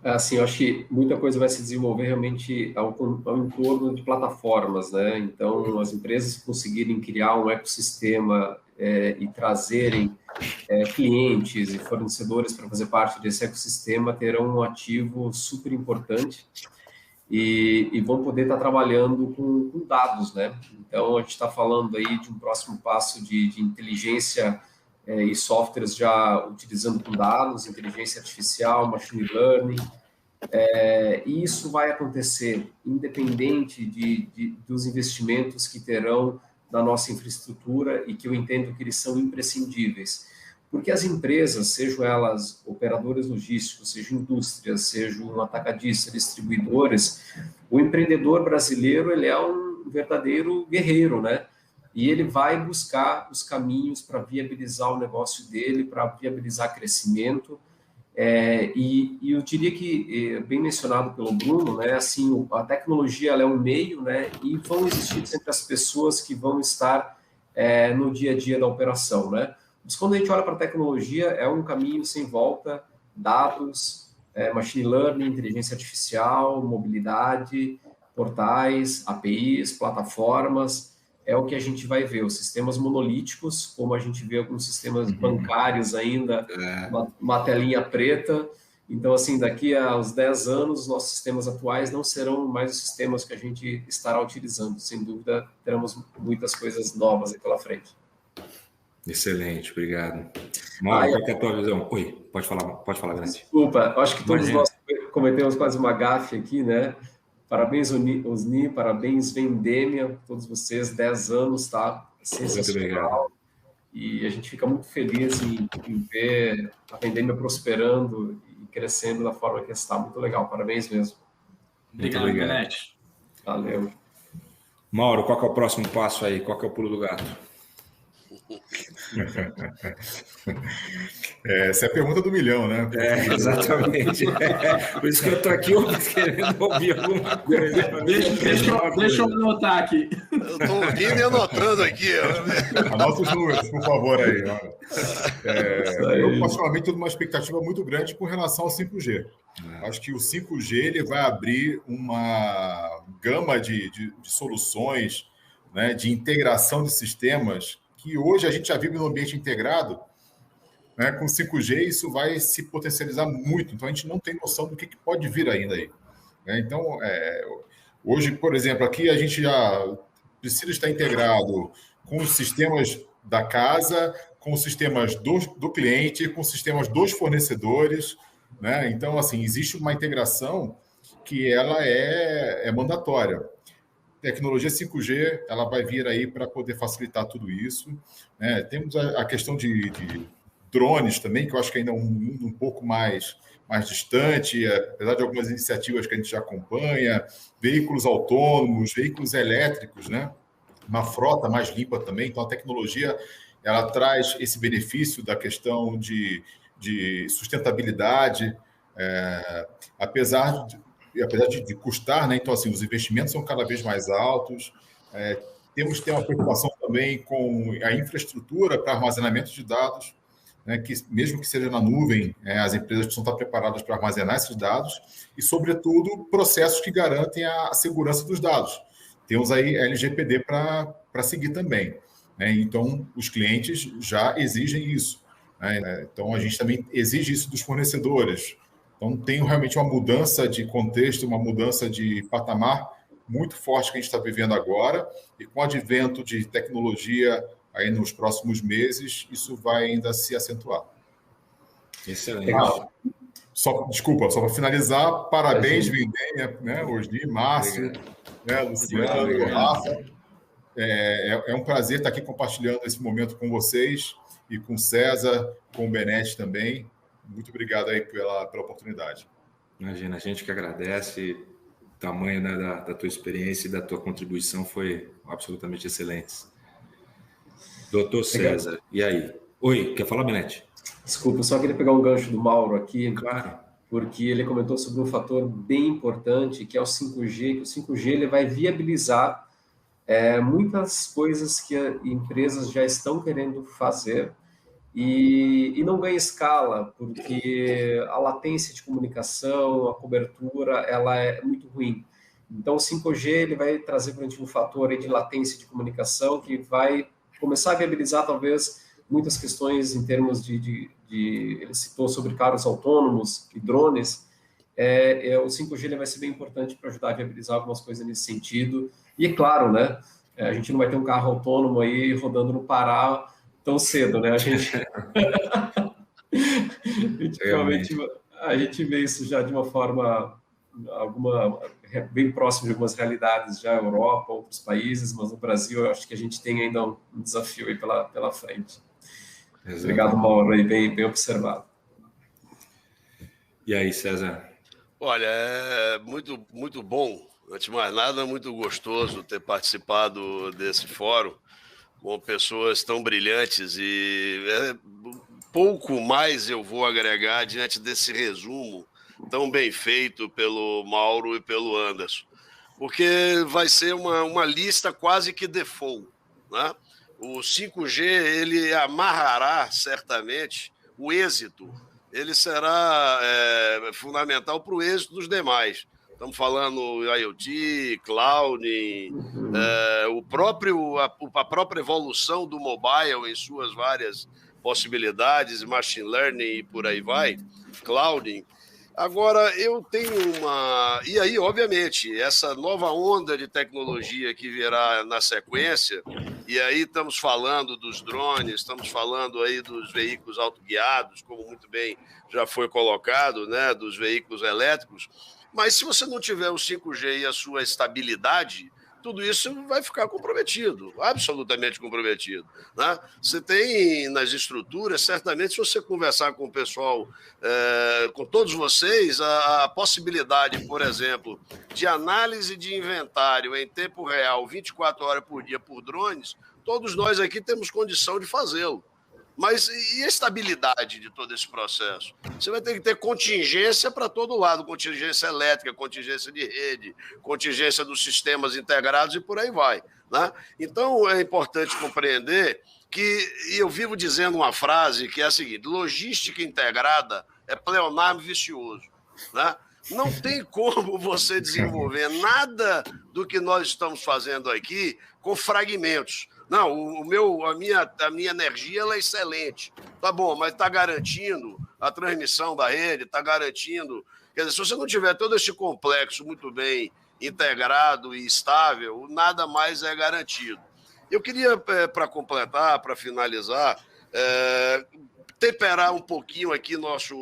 Assim, eu acho que muita coisa vai se desenvolver realmente ao entorno de plataformas, né? Então, as empresas conseguirem criar um ecossistema e trazerem clientes e fornecedores para fazer parte desse ecossistema terão um ativo super importante e vão poder estar trabalhando com dados, né? Então, a gente está falando aí de um próximo passo de inteligência e softwares já utilizando com dados, inteligência artificial, machine learning, e isso vai acontecer independente dos investimentos que terão na nossa infraestrutura e que eu entendo que eles são imprescindíveis. Porque as empresas, sejam elas operadores logísticos, sejam indústrias, sejam atacadistas, distribuidores, o empreendedor brasileiro ele é um verdadeiro guerreiro, né? E ele vai buscar os caminhos para viabilizar o negócio dele, para viabilizar crescimento. E eu diria que, bem mencionado pelo Bruno, né, assim, a tecnologia ela é um meio, né, e vão existir sempre as pessoas que vão estar no dia a dia da operação, né? Mas quando a gente olha para a tecnologia, é um caminho sem volta, dados, machine learning, inteligência artificial, mobilidade, portais, APIs, plataformas, é o que a gente vai ver, os sistemas monolíticos, como a gente vê alguns sistemas bancários ainda, uma telinha preta, Então, assim, daqui a uns 10 anos, nossos sistemas atuais não serão mais os sistemas que a gente estará utilizando. Sem dúvida, teremos muitas coisas novas aí pela frente.
Excelente, obrigado. Mauro, qual que é a tua visão? Oi, pode falar, Grande.
Desculpa, acho que todos nós cometemos quase uma gafe aqui, né? Parabéns, Osni, parabéns, Vendemia, todos vocês, 10 anos, tá? Sensacional.
Muito obrigado.
E a gente fica muito feliz em ver a Vendemia prosperando e crescendo da forma que está. Muito legal, parabéns mesmo.
Obrigado, Benete.
Valeu.
Mauro, qual que é o próximo passo aí? Qual que é o pulo do gato?
Essa é a pergunta do milhão, né?
Exatamente. Por isso que eu estou aqui querendo ouvir alguma coisa.
Deixa eu anotar aqui.
Eu estou ouvindo e anotando aqui.
Anota os números, por favor, aí. Eu, particularmente, tenho uma expectativa muito grande com relação ao 5G. Acho que o 5G ele vai abrir uma gama de soluções, né, de integração de sistemas que hoje a gente já vive no ambiente integrado, né? Com 5G isso vai se potencializar muito, então a gente não tem noção do que pode vir ainda aí, né? Então, hoje, por exemplo, aqui a gente já precisa estar integrado com os sistemas da casa, com os sistemas do cliente, com os sistemas dos fornecedores, né? Então, assim, existe uma integração que ela é mandatória. Tecnologia 5G, ela vai vir aí para poder facilitar tudo isso, né? Temos a questão de drones também, que eu acho que ainda é um mundo um pouco mais distante, apesar de algumas iniciativas que a gente já acompanha, veículos autônomos, veículos elétricos, né? Uma frota mais limpa também. Então, a tecnologia, ela traz esse benefício da questão de sustentabilidade, apesar de custar, né? Então, assim, os investimentos são cada vez mais altos. Temos que ter uma preocupação também com a infraestrutura para armazenamento de dados, né? Que, mesmo que seja na nuvem, as empresas precisam estar preparadas para armazenar esses dados e, sobretudo, processos que garantem a segurança dos dados. Temos aí a LGPD para seguir também, né? Então, os clientes já exigem isso, né? Então, a gente também exige isso dos fornecedores. Então, tem realmente uma mudança de contexto, uma mudança de patamar muito forte que a gente está vivendo agora, e com o advento de tecnologia aí nos próximos meses, isso vai ainda se acentuar.
Excelente.
Só para finalizar, parabéns, Vendemia, né? Osni, Márcio, né? Luciano, Rafa. É um prazer estar aqui compartilhando esse momento com vocês e com o César, com o Benete também. Muito obrigado aí pela oportunidade.
Imagina, a gente que agradece. O tamanho, né, da tua experiência e da tua contribuição foi absolutamente excelente. Doutor César, e aí? Oi, quer falar, Benete?
Desculpa, eu só queria pegar um gancho do Mauro aqui.
Claro.
Porque ele comentou sobre um fator bem importante, que é o 5G, que o 5G ele vai viabilizar muitas coisas que empresas já estão querendo fazer, e não ganha escala, porque a latência de comunicação, a cobertura, ela é muito ruim. Então, o 5G ele vai trazer para a gente um fator aí de latência de comunicação que vai começar a viabilizar, talvez, muitas questões em termos ele citou sobre carros autônomos e drones. O 5G ele vai ser bem importante para ajudar a viabilizar algumas coisas nesse sentido. E, é claro, né, a gente não vai ter um carro autônomo aí rodando no Pará tão cedo, né? A gente vê isso já de uma forma bem próximo de algumas realidades já na Europa, outros países, mas no Brasil eu acho que a gente tem ainda um desafio aí pela frente. Exatamente. Obrigado, Mauro, aí bem observado.
E aí, César?
Olha, é muito, muito bom, antes de mais nada, muito gostoso ter participado desse fórum com pessoas tão brilhantes, e pouco mais eu vou agregar diante desse resumo tão bem feito pelo Mauro e pelo Anderson, porque vai ser uma lista quase que default, né? O 5G, ele amarrará certamente o êxito, ele será fundamental para o êxito dos demais. Estamos falando IoT, cloud, a própria evolução do mobile em suas várias possibilidades, machine learning e por aí vai, cloud. Agora, eu tenho uma... E aí, obviamente, essa nova onda de tecnologia que virá na sequência, e aí estamos falando dos drones, estamos falando aí dos veículos autoguiados, como muito bem já foi colocado, né, dos veículos elétricos, mas se você não tiver o 5G e a sua estabilidade, tudo isso vai ficar comprometido, absolutamente comprometido, né? Você tem nas estruturas, certamente, se você conversar com o pessoal, com todos vocês, a possibilidade, por exemplo, de análise de inventário em tempo real, 24 horas por dia por drones, todos nós aqui temos condição de fazê-lo. Mas e a estabilidade de todo esse processo? Você vai ter que ter contingência para todo lado, contingência elétrica, contingência de rede, contingência dos sistemas integrados e por aí vai, né? Então, é importante compreender que, e eu vivo dizendo uma frase que é a seguinte: logística integrada é pleonasmo vicioso, né? Não tem como você desenvolver nada do que nós estamos fazendo aqui com fragmentos. Não, a minha energia ela é excelente. Tá bom, mas está garantindo a transmissão da rede, está garantindo... Quer dizer, se você não tiver todo esse complexo muito bem integrado e estável, nada mais é garantido. Eu queria, para completar, para finalizar, temperar um pouquinho aqui nossa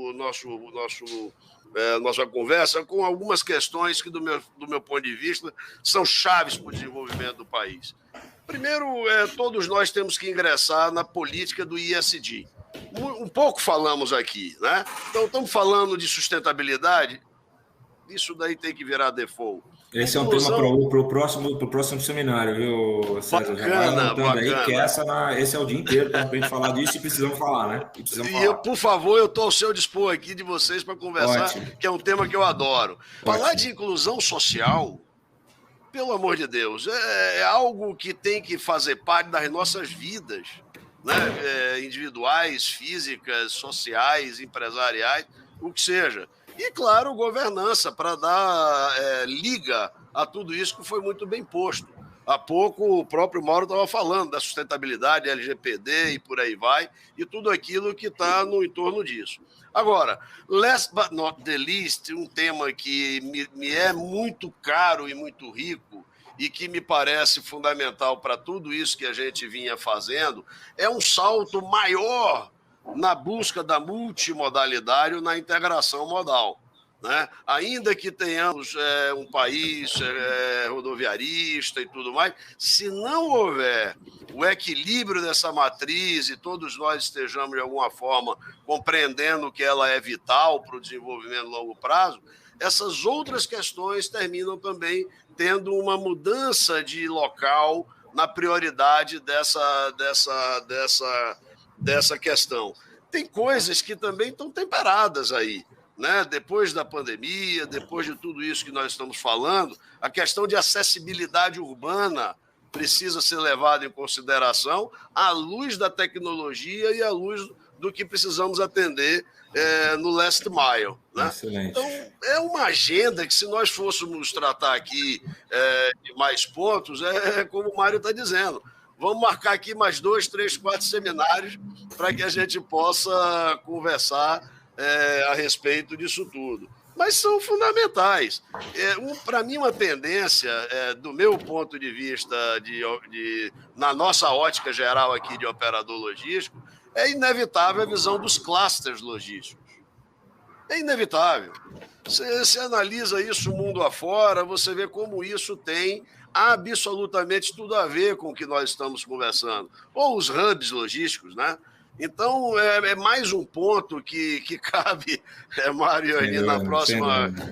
conversa com algumas questões que, do meu ponto de vista, são chaves para o desenvolvimento do país. Primeiro, todos nós temos que ingressar na política do ESG. Um pouco falamos aqui, né? Então, estamos falando de sustentabilidade, isso daí tem que virar default.
Esse é um tema para o próximo seminário, viu, César?
Bacana.
Aí, que esse é o dia inteiro para a gente falar disso e precisamos falar, né?
Eu, por favor, eu estou ao seu dispor aqui de vocês para conversar, ótimo, que é um tema que eu adoro. Ótimo. Falar de inclusão social... Pelo amor de Deus, é algo que tem que fazer parte das nossas vidas, né? Individuais, físicas, sociais, empresariais, o que seja. E, claro, governança, para dar liga a tudo isso que foi muito bem posto. Há pouco o próprio Mauro estava falando da sustentabilidade, LGPD e por aí vai, e tudo aquilo que está no entorno disso. Agora, last but not the least, um tema que me é muito caro e muito rico e que me parece fundamental para tudo isso que a gente vinha fazendo, é um salto maior na busca da multimodalidade, na integração modal, né? Ainda que tenhamos um país rodoviarista e tudo mais, se não houver o equilíbrio dessa matriz e todos nós estejamos, de alguma forma, compreendendo que ela é vital para o desenvolvimento a longo prazo, essas outras questões terminam também tendo uma mudança de local na prioridade dessa questão. Tem coisas que também estão temperadas aí, né? Depois da pandemia, depois de tudo isso que nós estamos falando, a questão de acessibilidade urbana precisa ser levada em consideração à luz da tecnologia e à luz do que precisamos atender no last mile, né?
Excelente.
Então, é uma agenda que, se nós fôssemos tratar aqui de mais pontos, como o Mário está dizendo, vamos marcar aqui mais 2, 3, 4 seminários para que a gente possa conversar a respeito disso tudo. Mas são fundamentais. Para mim, uma tendência, do meu ponto de vista, na nossa ótica geral aqui de operador logístico, é inevitável a visão dos clusters logísticos. É inevitável. Você analisa isso mundo afora, você vê como isso tem absolutamente tudo a ver com o que nós estamos conversando. Ou os hubs logísticos, né? Então, é mais um ponto que cabe, Mário e Ani,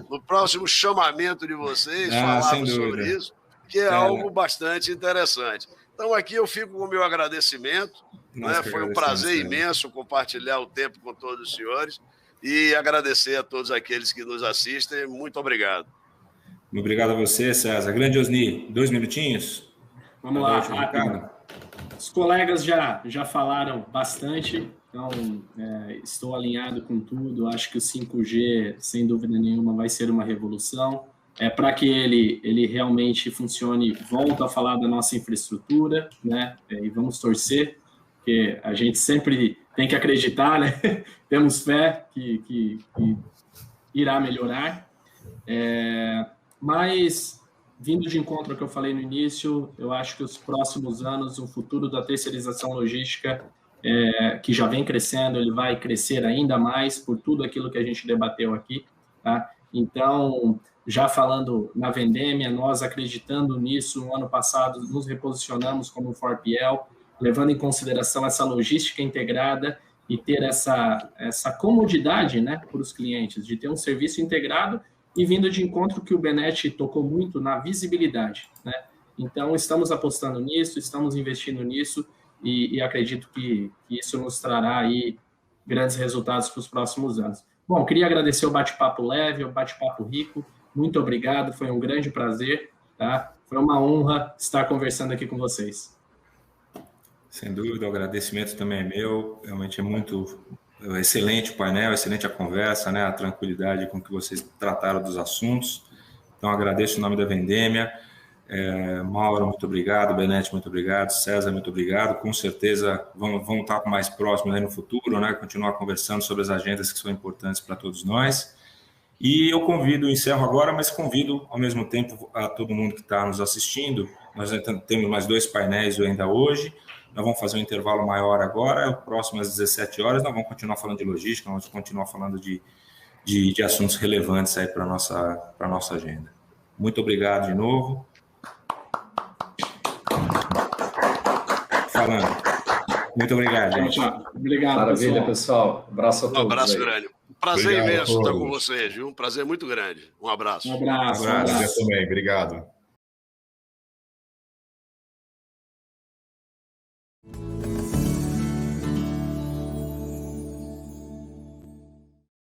no próximo chamamento de vocês, falarmos sobre isso, que é algo bastante interessante. Então, aqui eu fico com o meu agradecimento. Né? Foi um prazer imenso compartilhar o tempo com todos os senhores e agradecer a todos aqueles que nos assistem. Muito obrigado.
Obrigado a você, César. Grande Osni, 2 minutinhos?
Vamos lá, rápido. Os colegas já falaram bastante, então estou alinhado com tudo. Acho que o 5G, sem dúvida nenhuma, vai ser uma revolução. Para que ele realmente funcione, volto a falar da nossa infraestrutura, né? E vamos torcer, porque a gente sempre tem que acreditar, né? Temos fé que irá melhorar. Mas, vindo de encontro ao que eu falei no início, eu acho que os próximos anos, o futuro da terceirização logística, que já vem crescendo, ele vai crescer ainda mais por tudo aquilo que a gente debateu aqui, tá? Então, já falando na Vendemia, nós acreditando nisso, no ano passado nos reposicionamos como 4PL, levando em consideração essa logística integrada e ter essa comodidade, né, para os clientes, de ter um serviço integrado e vindo de encontro que o Benetti tocou muito na visibilidade, né? Então, estamos apostando nisso, estamos investindo nisso e acredito que isso nos trará aí grandes resultados para os próximos anos. Bom, queria agradecer o bate-papo leve, o bate-papo rico. Muito obrigado, foi um grande prazer, tá? Foi uma honra estar conversando aqui com vocês.
Sem dúvida, o agradecimento também é meu. Realmente é excelente o painel, excelente a conversa, né? A tranquilidade com que vocês trataram dos assuntos. Então, agradeço em nome da Vendemia. Mauro, muito obrigado. Benetti, muito obrigado. César, muito obrigado. Com certeza vamos estar mais próximos aí no futuro, né? Continuar conversando sobre as agendas que são importantes para todos nós. E eu encerro agora, mas convido ao mesmo tempo a todo mundo que está nos assistindo. Nós temos mais 2 painéis ainda hoje. Nós vamos fazer um intervalo maior agora, o próximo às 17 horas. Nós vamos continuar falando de logística, vamos continuar falando de assuntos relevantes aí para a nossa agenda. Muito obrigado de novo. Falando. Muito obrigado, gente.
Obrigado,
maravilha, pessoal. Abraço a todos.
Um abraço grande. Prazer
obrigado
imenso estar com vocês, viu? Um prazer muito grande. Um abraço.
Um abraço.
Você também, obrigado.